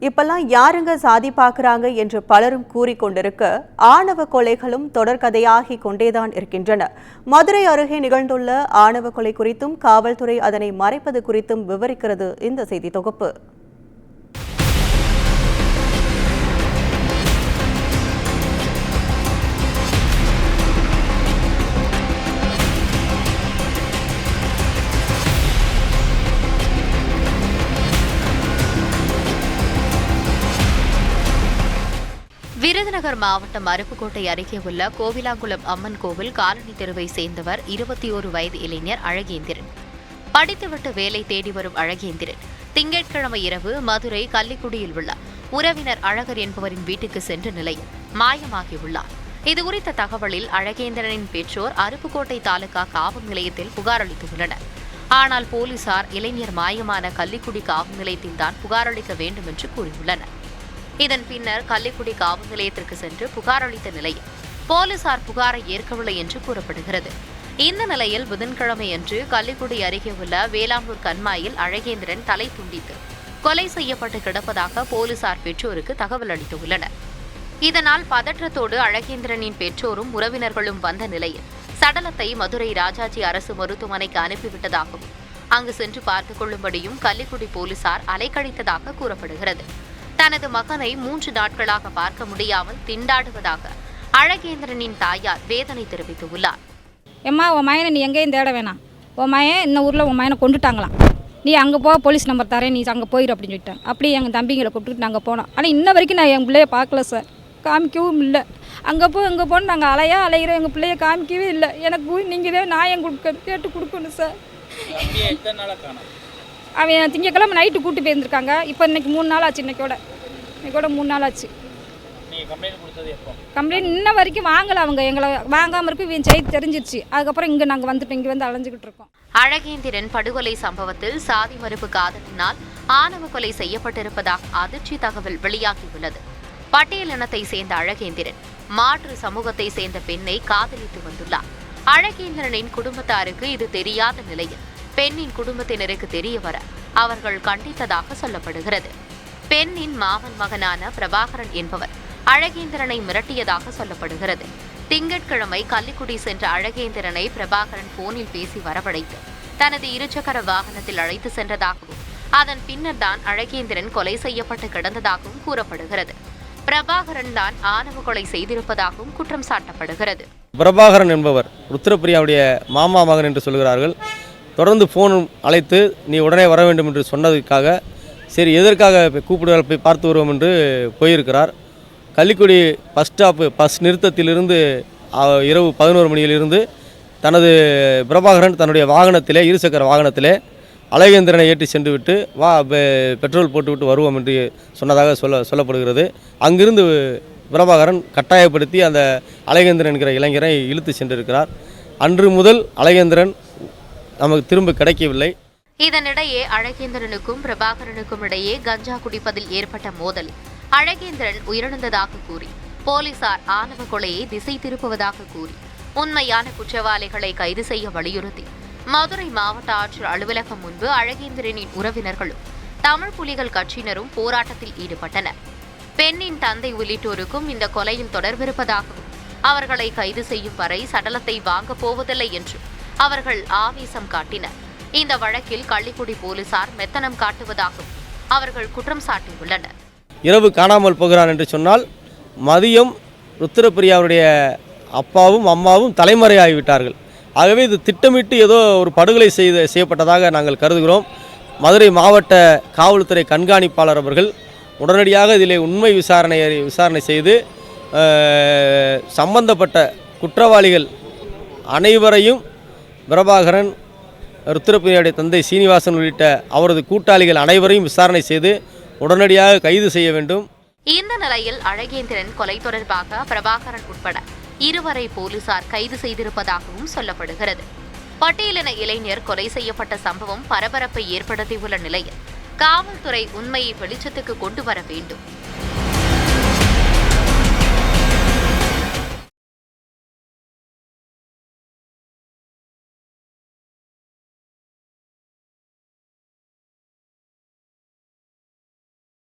இப்பெல்லாம் யாருங்க சாதி பார்க்கறாங்க என்று பலரும் கூறிக்கொண்டிருக்க ஆணவ கொலைகளும் தொடர்கதையாகி கொண்டேதான் இருக்கின்றன. மதுரை அருகே நிகழ்ந்துள்ள ஆணவ கொலை குறித்தும் காவல்துறை அதனை மறைப்பது குறித்தும் விவரிக்கிறது இந்த செய்தி தொகுப்பு. விருதுநகர் மாவட்டம் அருப்புக்கோட்டை அருகே உள்ள கோவிலாங்குளம் அம்மன் கோவில் காலனி தெருவை சேர்ந்தவர் 21 வயது இளைஞர் அழகேந்திரன். படித்துவிட்டு வேலை தேடி வரும் அழகேந்திரன் திங்கட்கிழமை இரவு மதுரை கள்ளிக்குடியில் உள்ள உறவினர் அழகர் என்பவரின் வீட்டுக்கு சென்ற நிலையில் மாயமாகியுள்ளார். இதுகுறித்த தகவலில் அழகேந்திரனின் பெற்றோர் அருப்புக்கோட்டை தாலுகா காவல் நிலையத்தில் புகார் அளித்துள்ளனர். ஆனால் போலீசார் இளைஞர் மாயமான கள்ளிக்குடி காவல் நிலையத்தில்தான் புகார் அளிக்க வேண்டும் என்று கூறியுள்ளனர். இதன் பின்னர் கள்ளிக்குடி காவல் நிலையத்திற்கு சென்று புகார் அளித்த நிலையில் போலீசார் புகாரை ஏற்கவில்லை என்று கூறப்படுகிறது. இந்த நிலையில் புதன்கிழமையன்று கள்ளிக்குடி அருகே உள்ள வேளாம்பூர் கண்மாயில் அழகேந்திரன் தலை துண்டித்து கொலை செய்யப்பட்டு கிடப்பதாக போலீசார் பெற்றோருக்கு தகவல் அளித்துள்ளனர். இதனால் பதற்றத்தோடு அழகேந்திரனின் பெற்றோரும் உறவினர்களும் வந்த நிலையில் சடலத்தை மதுரை ராஜாஜி அரசு மருத்துவமனைக்கு அனுப்பிவிட்டதாகவும் அங்கு சென்று பார்த்துக் கொள்ளும்படியும் கள்ளிக்குடி போலீசார் அலைக்கழித்ததாக கூறப்படுகிறது. தனது மகனை 3 நாட்களாக பார்க்க முடியாமல் திண்டாடுவதாக அழகேந்திரனின் தாயார் வேதனை தெரிவித்துள்ளார். எம்மா, உன் மயனை நீ எங்கேயும் தேட வேணாம். உன் மயன் இந்த ஊரில் உன் மயனை கொண்டுட்டாங்களாம். நீ அங்கே போ, போலீஸ் நம்பர் தரேன், நீ அங்கே போயிரு அப்படின்னு சொல்லிட்டேன். அப்படியே எங்கள் தம்பிங்களை கூப்பிட்டுட்டு நாங்கள் போனோம். ஆனால் இன்ன வரைக்கும் நான் என் பிள்ளைய பார்க்கல சார், காமிக்கவும் இல்லை. அங்கே போன்னு நாங்கள் அலையிறோம், எங்கள் பிள்ளைய காமிக்கவே இல்லை. எனக்கு நீங்கள் தான் நியாயம் கேட்டு கொடுக்கணும் சார். அவன் திங்கக்கிழமை நைட்டு கூட்டி போயிருந்துருக்காங்க. இப்போ இன்னைக்கு 3 நாள் ஆச்சு. இன்னைக்கோட 3 நாள் ஆச்சு. கம்ப்ளைண்ட் இன்ன வரைக்கும் வாங்கலை. அவங்க எங்களை வாங்காமல் இருக்கும். இவன் செய்தி தெரிஞ்சிருச்சு. அதுக்கப்புறம் இங்கே நாங்கள் வந்துட்டோம். இங்கே வந்து அலைஞ்சிக்கிட்டு இருக்கோம். அழகேந்திரன் படுகொலை சம்பவத்தில் சாதி மறுப்பு காதலினால் ஆணவ கொலை செய்யப்பட்டிருப்பதாக அதிர்ச்சி தகவல் வெளியாகியுள்ளது. பட்டியல் இனத்தை சேர்ந்த அழகேந்திரன் மாற்று சமூகத்தை சேர்ந்த பெண்ணை காதலித்து வந்துள்ளார். அழகேந்திரனின் குடும்பத்தாருக்கு இது தெரியாத நிலையில் பெண்ணின் குடும்பத்தினருக்கு தெரிய வர அவர்கள் கண்டித்ததாக சொல்லப்படுகிறது. பெண்ணின் மாமன் மகனான பிரபாகரன் என்பவர் அழகேந்திரனை மிரட்டியதாக சொல்லப்படுகிறது. திங்கட்கிழமை கள்ளிக்குடி சென்ற அழகேந்திரனை பிரபாகரன் போனில் பேசி வரவழைத்து தனது இருசக்கர வாகனத்தில் அழைத்து சென்றதாகவும் அதன் பின்னர் தான் அழகேந்திரன் கொலை செய்யப்பட்டு கிடந்ததாகவும் கூறப்படுகிறது. பிரபாகரன் தான் ஆணவ கொலை செய்திருப்பதாகவும் குற்றம் சாட்டப்படுகிறது. பிரபாகரன் என்பவர் ருத்ரபிரியாவுடைய மாமா மகன் என்று சொல்கிறார்கள். தொடர்ந்து ஃபோன் அழைத்து நீ உடனே வர வேண்டும் என்று சொன்னதுக்காக சரி எதற்காக கூப்பிடுவார் போய் பார்த்து வருவோம் என்று போயிருக்கிறார். கள்ளிக்குடி பஸ் நிறுத்தத்திலிருந்து இரவு 11 மணியிலிருந்து தனது பிரபாகரன் தன்னுடைய வாகனத்திலே இருசக்கர வாகனத்திலே அழகேந்திரனை ஏற்றி சென்று விட்டு பெட்ரோல் போட்டுவிட்டு வருவோம் என்று சொன்னதாக சொல்லப்படுகிறது. அங்கிருந்து பிரபாகரன் கட்டாயப்படுத்தி அந்த அழகேந்திரன் என்கிற இளைஞரை இழுத்து சென்றிருக்கிறார். அன்று முதல் அழகேந்திரன் நமக்கு திரும்ப கிடைக்கவில்லை. இதனிடையே அழகேந்திரனுக்கும் பிரபாகரனுக்கும் இடையே கஞ்சா குடிப்பதில் ஏற்பட்ட மோதலில் அழகேந்திரன் உயிரிழந்ததாக கூறி போலீசார் ஆணவ கொலையை திசை திருப்புவதாக கூறி உண்மையான குற்றவாளிகளை கைது செய்ய வலியுறுத்தி மதுரை மாவட்ட ஆட்சியர் அலுவலகம் முன்பு அழகேந்திரனின் உறவினர்களும் தமிழ் புலிகள் கட்சியினரும் போராட்டத்தில் ஈடுபட்டனர். பெண்ணின் தந்தை உள்ளிட்டோருக்கும் இந்த கொலையில் தொடர்பிருப்பதாகவும் அவர்களை கைது செய்யும் வரை சடலத்தை வாங்கப் போவதில்லை என்றும் அவர்கள் ஆவேசம் காட்டினர். இந்த வழக்கில் கள்ளிக்குடி போலீசார் மெத்தனம் காட்டுவதாகவும் அவர்கள் குற்றம் சாட்டியுள்ளனர். இரவு காணாமல் போகிறான் என்று சொன்னால் மதியம் ருத்ரபிரியாவுடைய அப்பாவும் அம்மாவும் தலைமறையாகிவிட்டார்கள். ஆகவே இது திட்டமிட்டு ஏதோ ஒரு படுகொலை செய்யப்பட்டதாக நாங்கள் கருதுகிறோம். மதுரை மாவட்ட காவல்துறை கண்காணிப்பாளர் அவர்கள் உடனடியாக இதிலே உண்மை விசாரணை செய்து சம்பந்தப்பட்ட குற்றவாளிகள் அனைவரையும் பிரபாகரன், ருத்ரபிரியாவுடைய தந்தை சீனிவாசன் உள்ளிட்ட அவரது கூட்டாளிகள் அனைவரையும் விசாரணை செய்து உடனடியாக கைது செய்ய வேண்டும். இந்த நிலையில் அழகேந்திரன் கொலை தொடர்பாக பிரபாகரன் உட்பட 2 போலீசார் கைது செய்திருப்பதாகவும் சொல்லப்படுகிறது. பட்டியலின இளைஞர் கொலை செய்யப்பட்ட சம்பவம் பரபரப்பை ஏற்படுத்தியுள்ள நிலையில் காவல்துறை உண்மையை வெளிச்சத்துக்கு கொண்டு வர வேண்டும்.